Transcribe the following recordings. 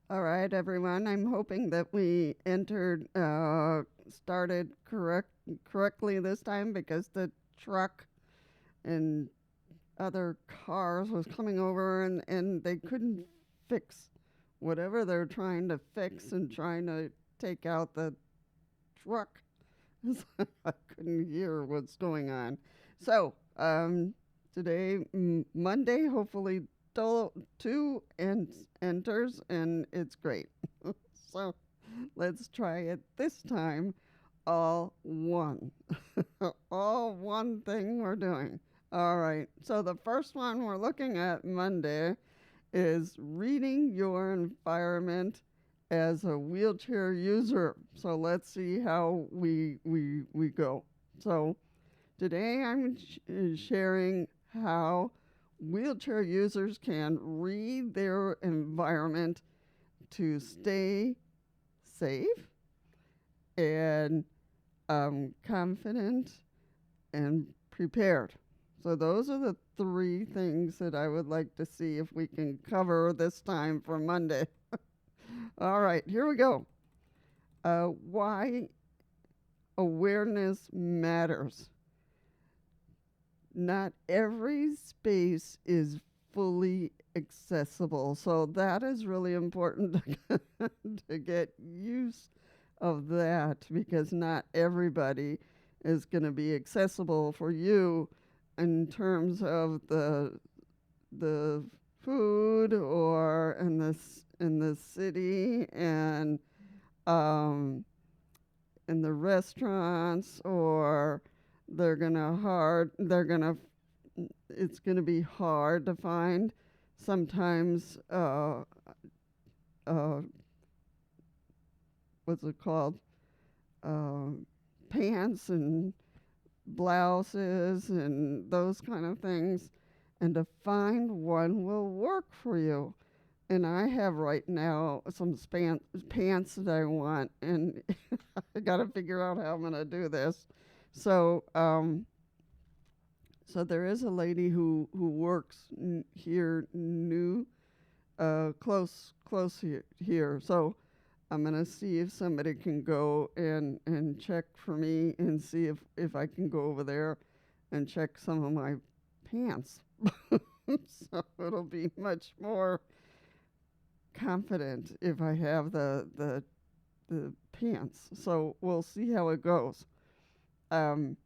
All right, everyone. I'm hoping that we started correctly this time because the truck and other cars was coming over and they couldn't fix whatever they're trying to fix and trying to take out the truck. So I couldn't hear what's going on. So, today, Monday, hopefully, two enters, and it's great. So, let's try it this time. All one. All one thing we're doing. All right. So, the first one we're looking at Monday is reading your environment as a wheelchair user. So let's see how we go. So today I'm sharing how wheelchair users can read their environment to stay safe and confident and prepared. So those are the three things that I would like to see if we can cover this time for Monday. All right, here we go. Why awareness matters. Not every space is fully accessible, so that is really important to get use of that because not everybody is going to be accessible for you in terms of the food or in the city and um, in the restaurants or they're gonna it's gonna be hard to find sometimes uh, what's it called uh, pants and blouses and those kind of things and to find one will work for you. And I have right now some pants that I want, and I got to figure out how I'm going to do this. So, so there is a lady who works here, new, close here. So I'm going to see if somebody can go and check for me and see if I can go over there and check some of my pants. So it'll be much more confident if I have the pants. So we'll see how it goes. Um,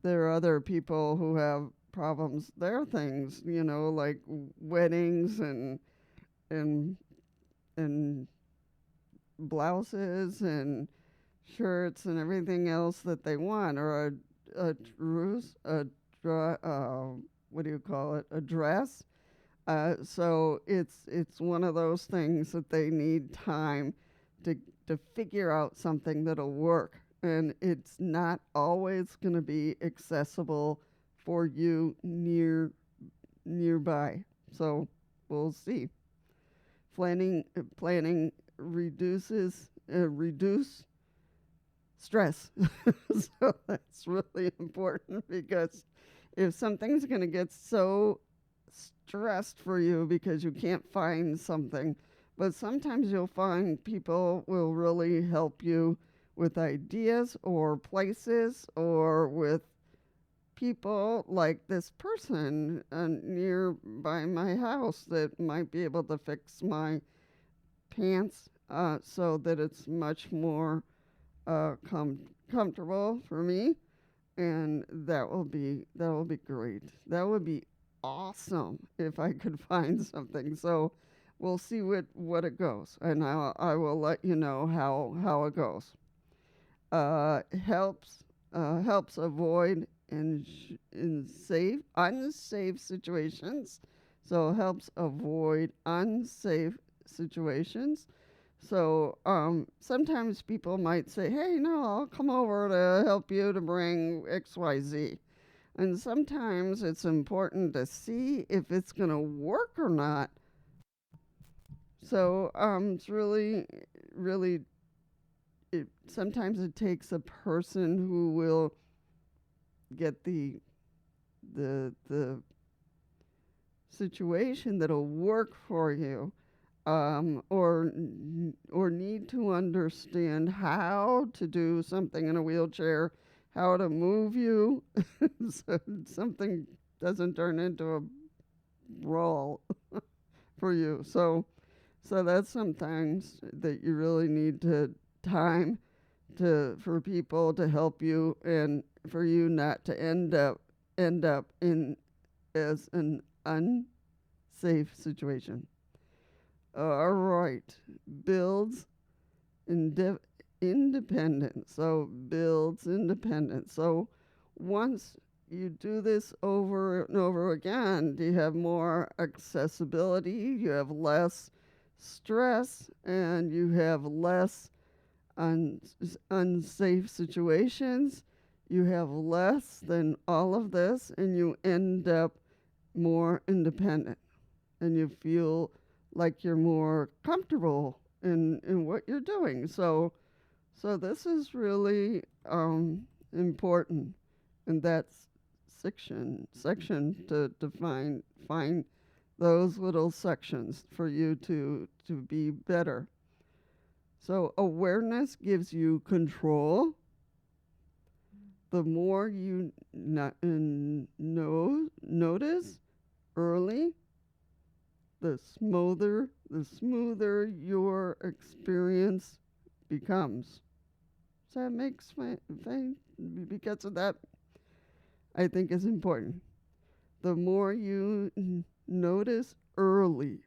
there are other people who have problems. There are things, like weddings and and blouses and shirts and everything else that they want, or a dress, what do you call it? A dress. So it's one of those things that they need time to to figure out something that'll work, and it's not always going to be accessible for you nearby. So we'll see. Planning reduce stress. So that's really important because if something's going to get so stressed for you because you can't find something, but sometimes you'll find people will really help you with ideas or places or with people like this person nearby my house that might be able to fix my pants so that it's much more comfortable for me, and that will be great. That would be awesome if I could find something. So we'll see what it goes, and I will let you know how it goes. Helps avoid in safe unsafe situations. So helps avoid unsafe situations. So sometimes people might say, "Hey, no, I'll come over to help you to bring XYZ." And sometimes it's important to see if it's going to work or not. So it's really, sometimes it takes a person who will get the situation that'll work for you. or need to understand how to do something in a wheelchair, how to move you, so something doesn't turn into a brawl for you. So that's sometimes that you really need to time to for people to help you and for you not to end up in as an unsafe situation. All right, builds inde- independence. So builds independence. So once you do this over and over again, you have more accessibility, you have less stress, and you have less un- unsafe situations. You have less than all of this, and you end up more independent, and you feel like you're more comfortable in what you're doing. So this is really important, and that's section to find those little sections for you to be better. So awareness gives you control. The more you notice early, the smoother your experience becomes. So that makes because of that, I think is important. The more you notice early,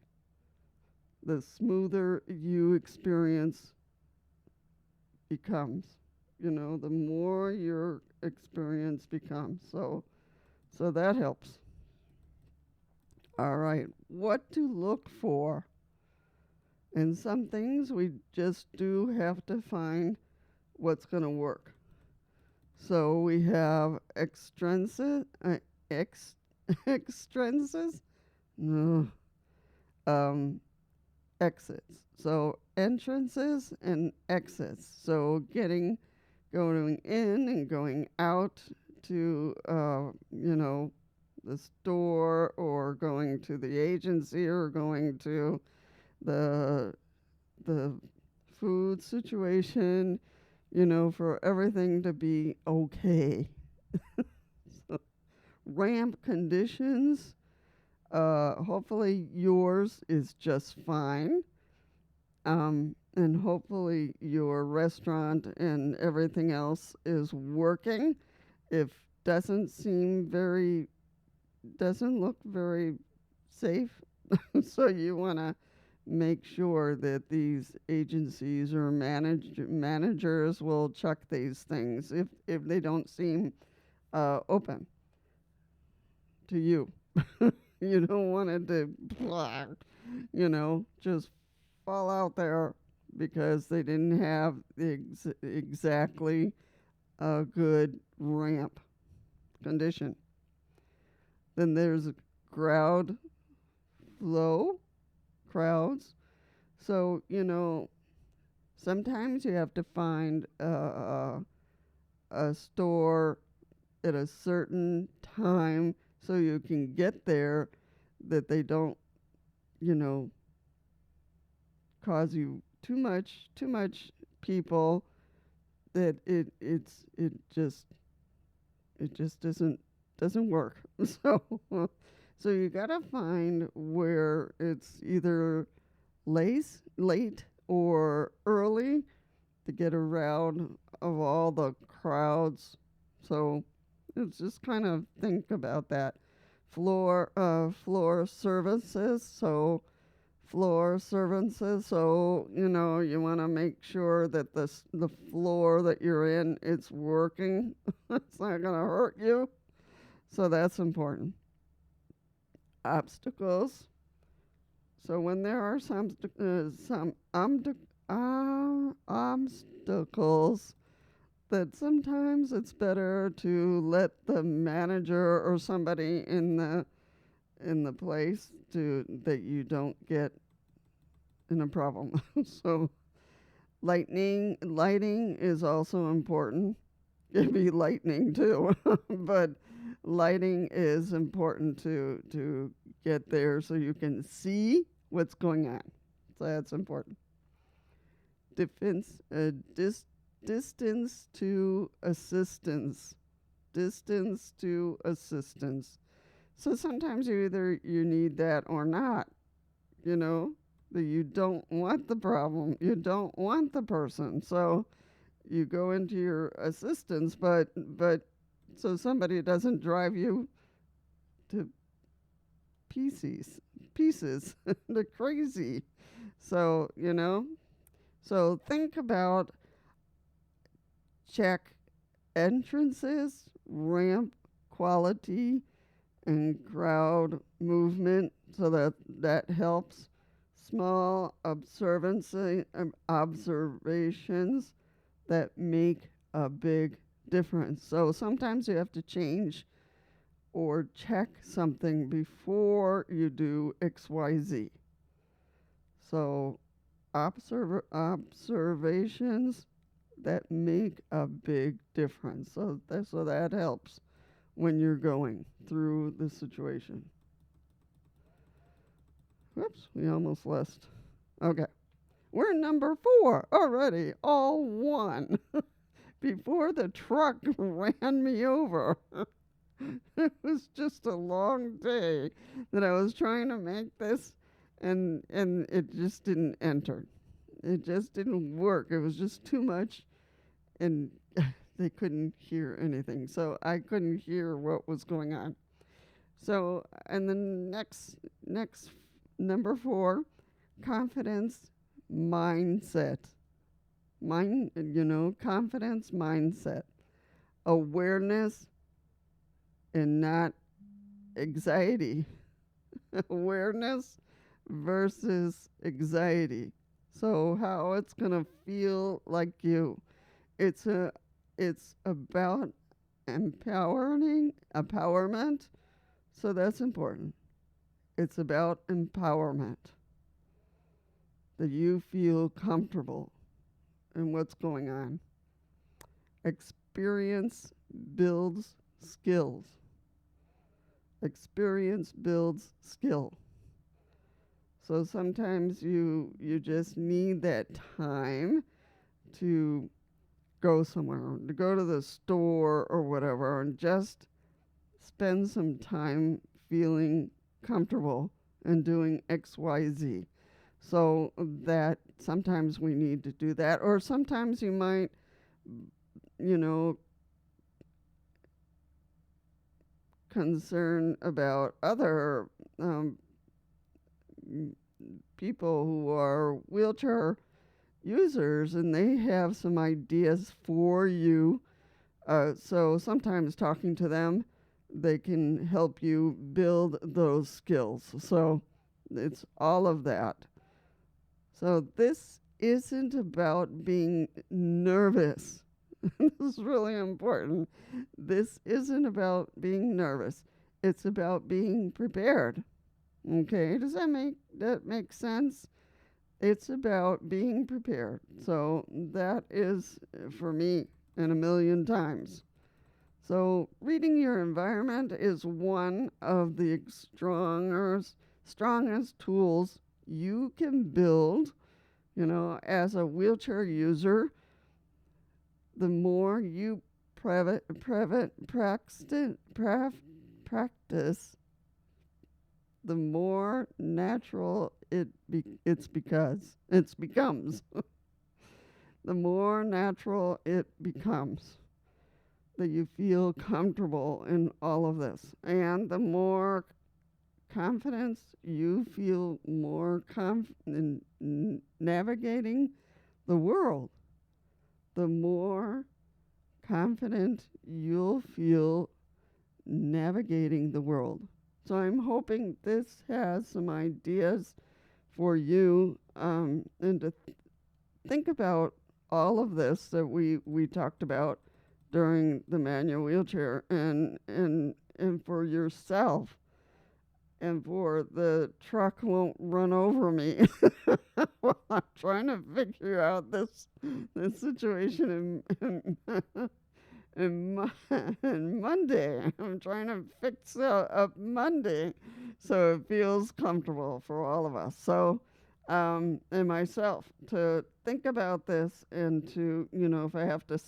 the smoother you experience becomes. The more your experience becomes. So that helps. All right, what to look for? And some things we just do have to find what's going to work. So we have extrinsic, no, um, exits. So entrances and exits. So going in and going out to, the store, or going to the agency, or going to the the food situation, for everything to be okay. So, ramp conditions, hopefully yours is just fine. And hopefully your restaurant and everything else is working. If doesn't look very safe, so you want to make sure that these agencies or managers will check these things if they don't seem open to you. You don't want it to, just fall out there because they didn't have exactly a good ramp condition. Then there's crowd flow, crowds. So, sometimes you have to find a store at a certain time so you can get there, that they don't, you know, cause you too much people, that it just doesn't work. So you gotta find where it's either late or early to get around of all the crowds. So it's just kind of think about that. Floor services. So you want to make sure that the floor that you're in, it's working. It's not going to hurt you. So that's important. Obstacles. So when there are some obstacles, that sometimes it's better to let the manager or somebody in the place that you don't get in a problem. So lighting is also important. It can be lightning too, but lighting is important to get there so you can see what's going on. So that's important. Defense, distance to assistance. Distance to assistance. So sometimes you need that or not, you know, that you don't want the problem, you don't want the person. So you go into your assistance, but so somebody doesn't drive you to pieces to crazy. So, so think about check entrances, ramp quality, and crowd movement, so that helps. Small observations that make a big difference. So sometimes you have to change or check something before you do XYZ. So observations that make a big difference. So that helps when you're going through the situation. Whoops, we almost lost. Okay. We're number 4 already, all one. Before the truck ran me over. It was just a long day that I was trying to make this, and it just didn't enter. It just didn't work. It was just too much, and they couldn't hear anything. So I couldn't hear what was going on. So, and the next number 4, confidence mindset. Confidence mindset. Awareness and not anxiety. Awareness versus anxiety. So how it's going to feel like you. It's about empowerment. So that's important. It's about empowerment. That you feel comfortable in what's going on. Experience builds skills. Experience builds skill. So sometimes you just need that time to go somewhere, to go to the store or whatever, and just spend some time feeling comfortable and doing XYZ. So that sometimes we need to do that, or sometimes you might, concern about other people who are wheelchair users, and they have some ideas for you. So sometimes talking to them, they can help you build those skills. So it's all of that. So this isn't about being nervous. This is really important. This isn't about being nervous. It's about being prepared. Okay, does that make sense? It's about being prepared. So that is for me in a million times. So reading your environment is one of the strongest tools you can build, as a wheelchair user. The more you practice, the more natural it becomes. The more natural it becomes that you feel comfortable in all of this, and the more confidence you feel more in navigating the world, the more confident you'll feel navigating the world. So I'm hoping this has some ideas for you, and to think about all of this that we talked about during the manual wheelchair, and for yourself, and for the truck won't run over me while I'm trying to figure out this situation in Monday. I'm trying to fix up Monday so it feels comfortable for all of us. So and myself to think about this and to, if I have to,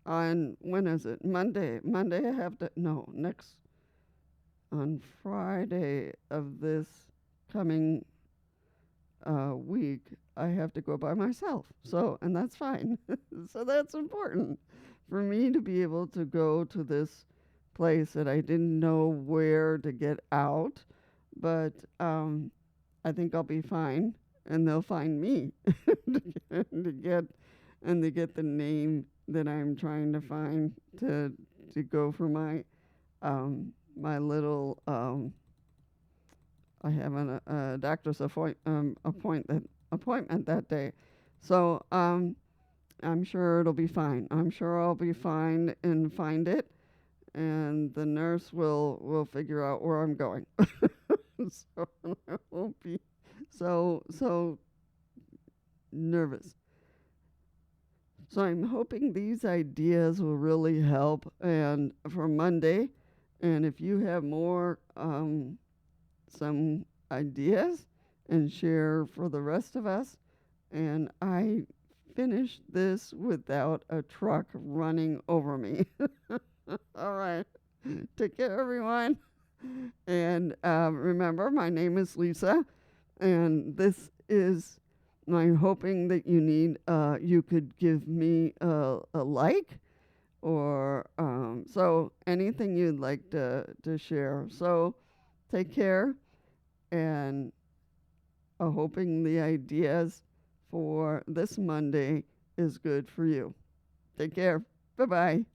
on, when is it? Monday I have to, no, next, on Friday of this coming week, I have to go by myself. So, and that's fine. So that's important for me to be able to go to this place that I didn't know where to get out, but I think I'll be fine, and they'll find me to get and to get the name that I'm trying to find to go for my my little I have a doctor's appointment that day. So I'm sure it'll be fine. I'm sure I'll be fine and find it, and the nurse will figure out where I'm going. So I won't be so nervous. So I'm hoping these ideas will really help, and for Monday. And if you have more some ideas and share for the rest of us. And I finished this without a truck running over me. All right. Take care, everyone. And remember, my name is Lisa, and this is my hoping that you could give me a like or so anything you'd like to share. So take care, and hoping the ideas for this Monday is good for you. Take care. Bye-bye.